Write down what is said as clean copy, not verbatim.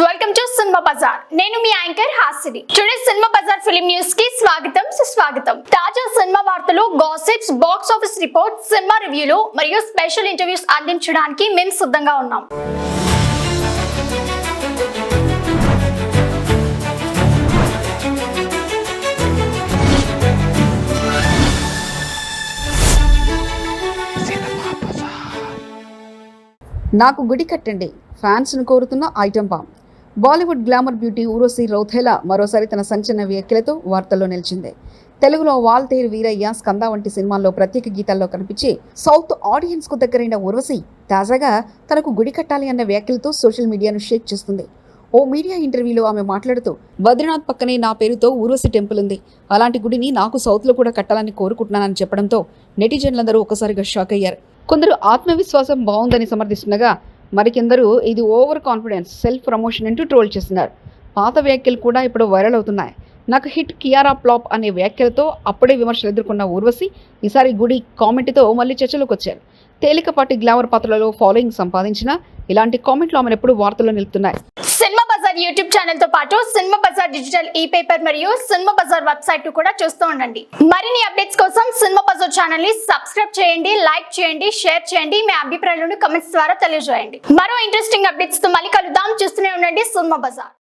Welcome to cinema బజార్. నేను మీ యాంకర్ హాసిని. టుడే సినిమా బజార్ ఫిల్మ్ న్యూస్ కి స్వాగతం సుస్వాగతం. తాజా సినిమా వార్తలు, gossips, box office report, cinema రివ్యూలు మరియు స్పెషల్ ఇంటర్వ్యూస్ అందించడానికి మేము సిద్ధంగా ఉన్నాం. నాకు గుడి కట్టండి, ఫ్యాన్స్ను కోరుతున్న item bomb. Bollywood glamour beauty Urvashi Rautela మరోసారి తన సంచలన వ్యాఖ్యలతో వార్తల్లో నిలిచింది. తెలుగులో వాల్తేరు వీరయ్య, స్కంద వంటి సినిమాల్లో ప్రత్యేక గీతాల్లో కనిపించి సౌత్ ఆడియన్స్కు దగ్గరైన ఊర్వశి తాజాగా తనకు గుడి కట్టాలి అన్న వ్యాఖ్యలతో సోషల్ మీడియాను షేక్ చేస్తుంది. ఓ మీడియా ఇంటర్వ్యూలో ఆమె మాట్లాడుతూ, బద్రీనాథ్ పక్కనే నా పేరుతో ఊర్వశి టెంపుల్ ఉంది, అలాంటి గుడిని నాకు సౌత్లో కూడా కట్టాలని కోరుకుంటున్నానని చెప్పడంతో నెటిజన్లందరూ ఒక్కసారిగా షాక్ అయ్యారు. కొందరు ఆత్మవిశ్వాసం బాగుందని సమర్థిస్తుండగా మరికొందరు ఇది ఓవర్ కాన్ఫిడెన్స్, సెల్ఫ్ ప్రమోషన్ అంటూ ట్రోల్ చేస్తున్నారు. పాత వ్యాఖ్యలు కూడా ఇప్పుడు వైరల్ అవుతున్నాయి. నాకు హిట్ కియారా ఫ్లాప్ అనే వ్యాఖ్యలతో అప్పుడే విమర్శలు ఎదుర్కొన్న ఊర్వశి ఈసారి గుడి కామెంట్తో మళ్ళీ చర్చలోకి వచ్చారు. తేలికపాటి గ్లామర్ పాత్రలలో ఫాలోయింగ్ సంపాదించిన ఇలాంటి కామెంట్లు ఆమెను ఎప్పుడు వార్తల్లో నిలుపుతున్నాయి. సినిమా బజార్ యూట్యూబ్ ఛానల్ తో పాటు సినిమా బజార్ డిజిటల్ ఈ పేపర్ మరియు సినిమా బజార్ వెబ్సైట్ కూడా చూస్తూ ఉండండి. మరిన్ని అప్డేట్స్ కోసం సినిమా బజార్ ఛానల్ ని సబ్స్క్రైబ్ చేయండి, లైక్ చేయండి, షేర్ చేయండి, మీ అభిప్రాయాలను కమెంట్స్ ద్వారా తెలియజేయండి. మరో ఇంట్రెస్టింగ్ అప్డేట్స్ తో మళ్ళీ కలుద్దాం. చూస్తూనే ఉండండి సినిమా బజార్.